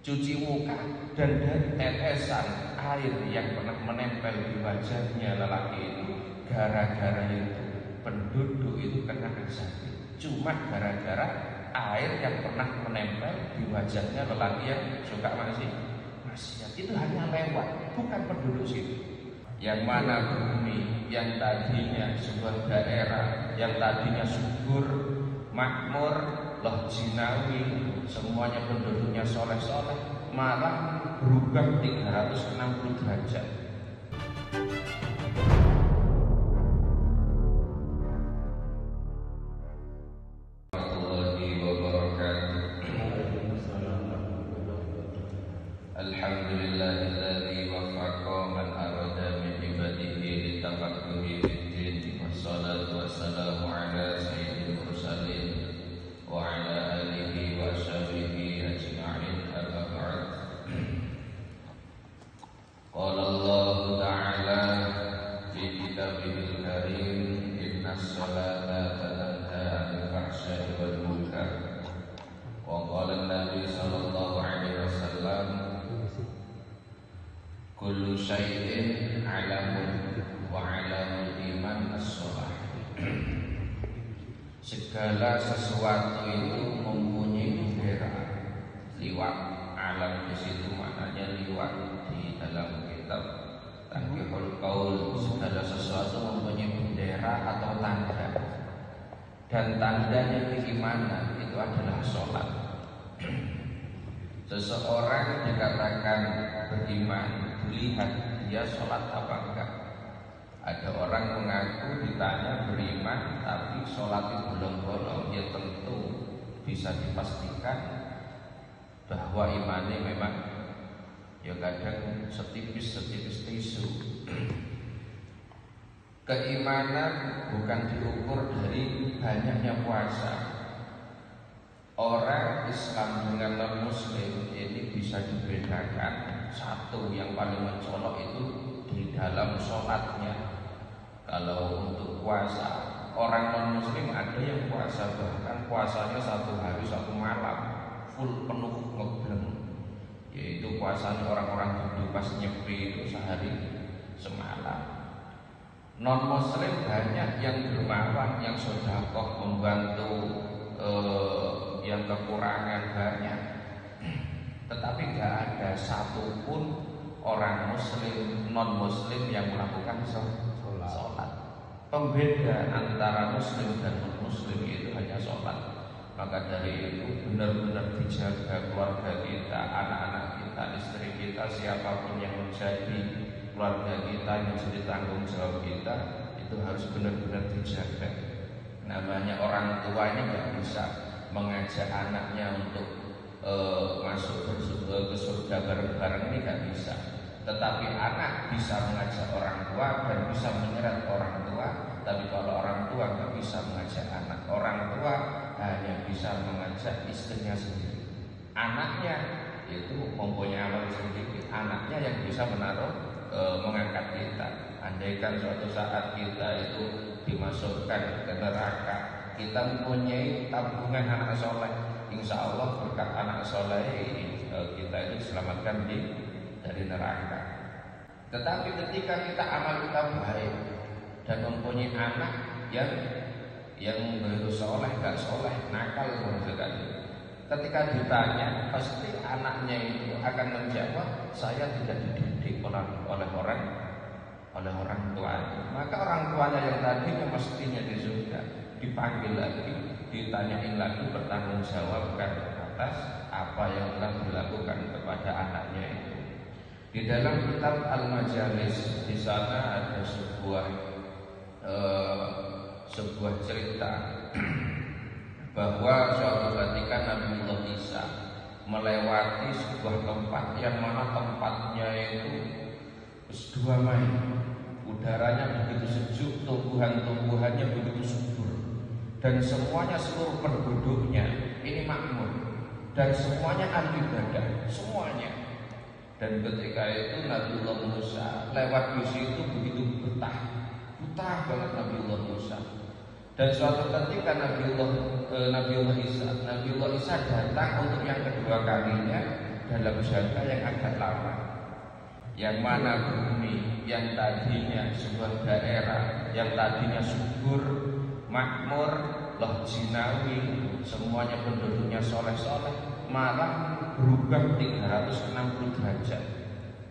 cuci muka, dan dari tetesan air yang pernah menempel di wajahnya lelaki itu, gara-gara itu penduduk itu kena sakit. Cuma gara-gara air yang pernah menempel di wajahnya lelaki yang suka maksiat itu hanya lewat, bukan penduduk situ. Yang mana bumi yang tadinya sebuah daerah yang tadinya subur, makmur, loh jinawi, semuanya penduduknya soleh-soleh, malah berubah 360 derajat. Alhamdulillahilladzi waffaqa man arada min ibadihi litafaqquhi fid-din, wassalatu wassalamu ala sayyidil mursalin wa ala alihi wa sahbihi ajma'in, amma ba'd. Qala Allah ta'ala fi kitabihil karim, innas salata tanha 'anil fahsya'i wal munkar. Wa qala an-nabi sallallahu alaihi wasallam, kullu syai'in 'alamun wa 'alamul iman as-shalah. Segala sesuatu itu mempunyai bendera. Liwat alam di situ maknanya liwat di dalam kitab Tanqihul Qaul. Segala sesuatu mempunyai bendera atau tanda. Dan tandanya keimanan itu adalah sholat. Seseorang dikatakan beriman dilihat dia sholat apa enggak. Ada orang mengaku ditanya beriman tapi sholatnya bolong-bolong, ya tentu bisa dipastikan bahwa imannya memang ya kadang setipis tisu. Keimanan bukan diukur dari banyaknya puasa. Orang Islam dengan non-Muslim ini bisa dibedakan. Satu yang paling mencolok itu di dalam sholatnya. Kalau untuk puasa, orang non-Muslim ada yang puasa, bahkan puasanya 1 hari 1 malam full penuh ngebleng. Yaitu puasanya orang-orang Hindu pas nyepi itu sehari semalam. Non-Muslim banyak yang dermawan, yang sedekah, membantu yang kekurangan banyak. Tetapi gak ada satupun orang Muslim, non-Muslim yang melakukan sholat. Pembeda antara Muslim dan non-Muslim itu hanya sholat. Maka dari itu benar-benar dijaga keluarga kita, anak-anak kita, istri kita, siapapun yang menjadi keluarga kita, yang menjadi tanggung jawab kita, itu harus benar-benar dijaga. Namanya orang tua ini gak bisa mengajak anaknya untuk masuk ke surga bareng-bareng, ini gak bisa. Tetapi anak bisa mengajak orang tua dan bisa menyeret orang tua. Tapi kalau orang tua gak bisa mengajak anak, orang tua hanya bisa mengajak istrinya sendiri. Anaknya itu mempunyai amal sendiri. Anaknya yang bisa mengangkat kita. Andaikan suatu saat kita itu dimasukkan ke neraka, kita mempunyai tabungan anak soleh, insya Allah berkat anak soleh kita itu diselamatkan dari neraka. Tetapi ketika kita amal kita baik dan mempunyai anak yang baru soleh, gak soleh, nakal sekali, ketika ditanya pasti anaknya itu akan menjawab, saya tidak dididik oleh orang tuanya. Maka orang tuanya yang tadinya mestinya di surga dipanggil lagi, ditanyain lagi, bertanggung jawabkan atas apa yang telah dilakukan kepada anaknya itu. Di dalam kitab Al-Majalis, di sana ada sebuah cerita bahwa suatu ketika Nabiullah Isa melewati sebuah tempat yang mana tempatnya itu 2 mil, udaranya begitu sejuk, tumbuhan-tumbuhannya begitu subur, dan semuanya seluruh penduduknya ini makmur dan semuanya ahli ibadah semuanya. Dan ketika itu Nabiullah Musa lewat di situ begitu betah banget Nabiullah Musa. Dan suatu ketika Nabiullah Isa datang untuk yang kedua kalinya dalam jangka yang agak lama, yang mana bumi yang tadinya sebuah daerah yang tadinya subur, makmur, loh jinawi, semuanya penduduknya soleh-soleh, malah berubah 360 derajat.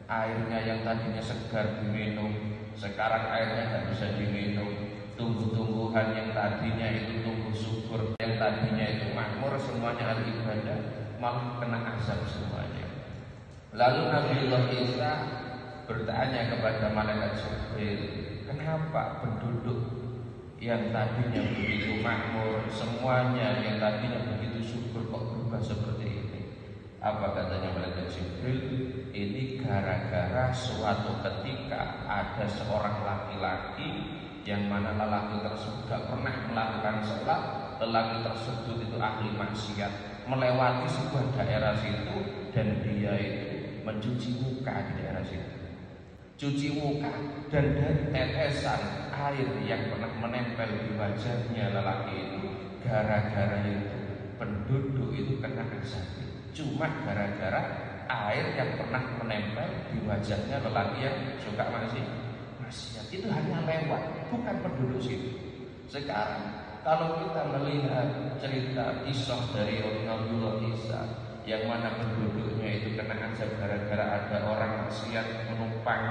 Airnya yang tadinya segar diminum, sekarang airnya nggak bisa diminum. Tumbuh-tumbuhan yang tadinya itu tumbuh subur, yang tadinya itu makmur, semuanya ahli ibadah, malah kena azab semuanya. Lalu Nabiullah Isa bertanya kepada malaikat Jibril, kenapa penduduk yang tadinya begitu makmur, semuanya yang tadinya begitu subur kok berubah seperti ini? Apa katanya malaikat Jibril? Ini gara-gara suatu ketika ada seorang laki-laki yang mana lelaki tersebut gak pernah melakukan sholat, lelaki tersebut itu ahli maksiat, melewati sebuah daerah situ dan dia itu mencuci muka di daerah situ, cuci muka, dan dari tetesan air yang pernah menempel di wajahnya lelaki itu, gara-gara itu penduduk itu kena azab. Cuma gara-gara air yang pernah menempel di wajahnya lelaki yang suka maksiat itu hanya lewat, bukan penduduk situ. Sekarang kalau kita melihat cerita kisah dari Nabiullah Isa yang mana penduduknya itu kena azab gara-gara ada orang maksiat menumpang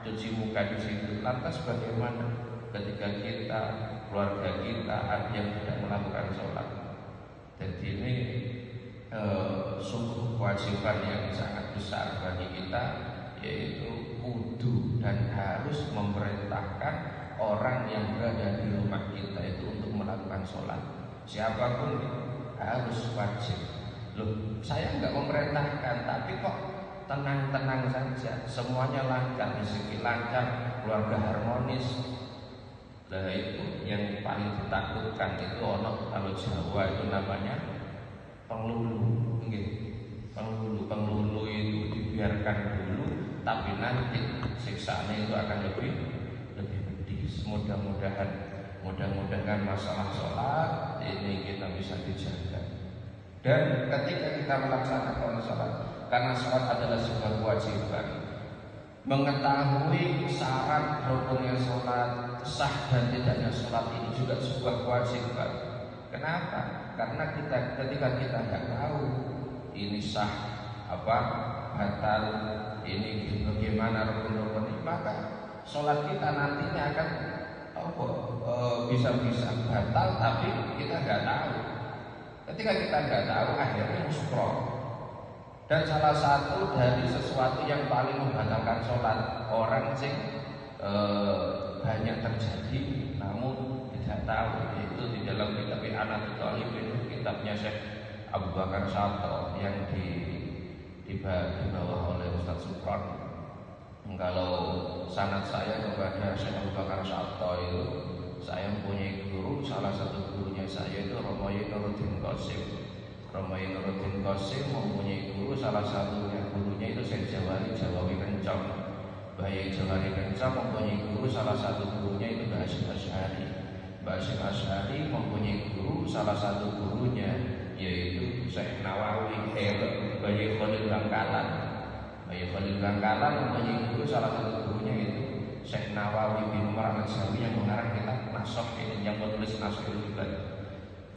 cuci muka di situ, lantas bagaimana ketika kita, keluarga kita ada yang tidak melakukan sholat? Jadi ini sungguh kewajiban yang sangat besar bagi kita, yaitu kudu dan harus memerintahkan orang yang berada di rumah kita itu untuk melakukan sholat. Siapapun harus wajib. Loh, saya nggak memerintahkan, tapi kok tenang-tenang saja, semuanya lancar, rezeki lancar, keluarga harmonis. Nah itu yang paling ditakutkan itu kalau Jawa itu namanya penglulu. Penglulu itu dibiarkan dulu, tapi nanti siksaannya itu akan lebih pedih. Mudah-mudahan masalah sholat ini kita bisa dijaga. Dan ketika kita melaksanakan sholat, karena sholat adalah sebuah kewajiban, mengetahui syarat rukunnya sholat, sah dan tidaknya sholat ini juga sebuah kewajiban. Kenapa? Karena ketika kita nggak tahu ini sah batal, ini bagaimana rukun-rukun ini, maka sholat kita nantinya akan bisa batal, tapi kita nggak tahu. Ketika kita nggak tahu, akhirnya musyrok. Dan salah satu dari sesuatu yang paling membatalkan sholat orang sing banyak terjadi namun tidak tahu, yaitu di dalam kitab I'anatul Talibin, kitabnya Syekh Abu Bakar Sato yang dibawa oleh Ustaz Supron. Kalau sanad saya kepada Syekh Abu Bakar Sato itu, saya mempunyai guru, salah satu gurunya saya itu Romoyi Nuruddin Qasim. Romoyi Nuruddin Qasim mempunyai guru, salah satunya gurunya itu Syekh Jawawi Kencong. Bayi Jawawi Kencong mempunyai guru, salah satu gurunya itu Mbah Hasyim Asy'ari. Mbah Hasyim Asy'ari mempunyai guru, salah satu gurunya yaitu Syekh Nawawi, Bayi Khalil Bangkalan. Bayi Khalil Bangkalan mempunyai guru, salah satu gurunya itu Syekh Nawawi bin Umar Al-Jawi yang mengarang kitab Nashokh ini, yang menulis Nashokh juga.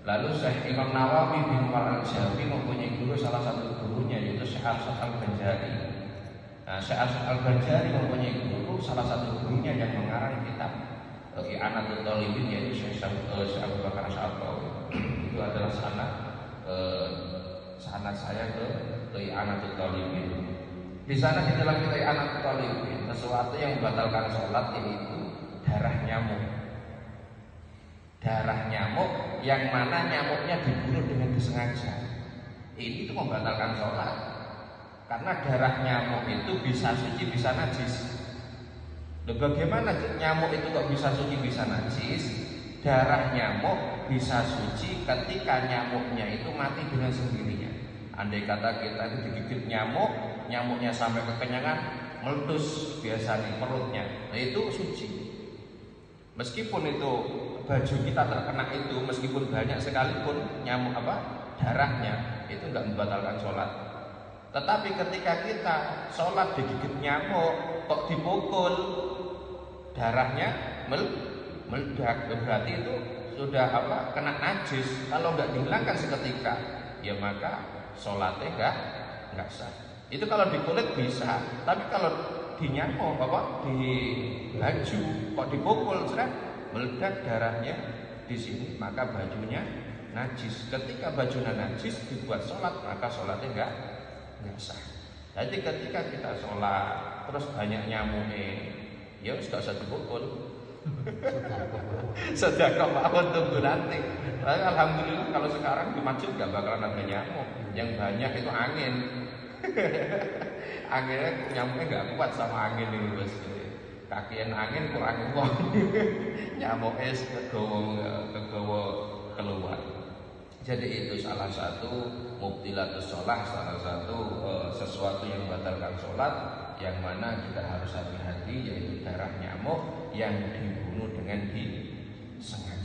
Lalu Syekh Imam Nawawi bin Umar Al-Jawi mempunyai guru, salah satu gurunya yaitu Syekh Asad Al-Banjari. Nah, Syekh Asad Al-Banjari mempunyai guru, salah satu gurunya yang mengarang kitab I'anatul Talibin yaitu Syekh Abu Bakar Sato. Itu adalah sanad saya ke I'anatul Talibin. Di sana di dalam kitab I'anatul Talibin, sesuatu yang membatalkan sholat yaitu darah nyamuk. Darah nyamuk yang mana nyamuknya dibunuh dengan disengaja. Ini itu membatalkan sholat. Karena darah nyamuk itu bisa suci bisa najis. Loh, bagaimana nyamuk itu kok bisa suci bisa najis? Darah nyamuk bisa suci ketika nyamuknya itu mati dengan sendirinya. Andai kata kita itu digigit nyamuk, nyamuknya sampai kekenyangan, meletus biasanya perutnya, nah itu suci. Meskipun itu baju kita terkena itu, meskipun banyak sekalipun nyamuk darahnya itu enggak membatalkan sholat. Tetapi ketika kita sholat digigit nyamuk, kok dipukul, darahnya meledak, berarti itu sudah kena najis. Kalau nggak dihilangkan seketika, ya maka sholatnya nggak sah. Itu kalau di kulit bisa, tapi kalau di nyamuk di baju kok dipukul, meledak darahnya di sini, maka bajunya najis. Ketika bajunya najis dibuat sholat, maka sholatnya nggak sah. Jadi ketika kita sholat terus banyak nyamuknya, ya sudah usah dipukul. Sedekah mawon tunggu nanti. Alhamdulillah kalau sekarang di masjid nggak bakalan ada nyamuk. Yang banyak itu angin. Anginnya nyamuknya nggak kuat sama angin ini bos. Kakian angin kurang kuat. Nyamuknya kegawa keluar. Jadi itu salah satu mubtilatus sholah, salah satu sesuatu yang membatalkan sholat, yang mana kita harus hati-hati, yaitu darah nyamuk yang dibunuh dengan disengaja.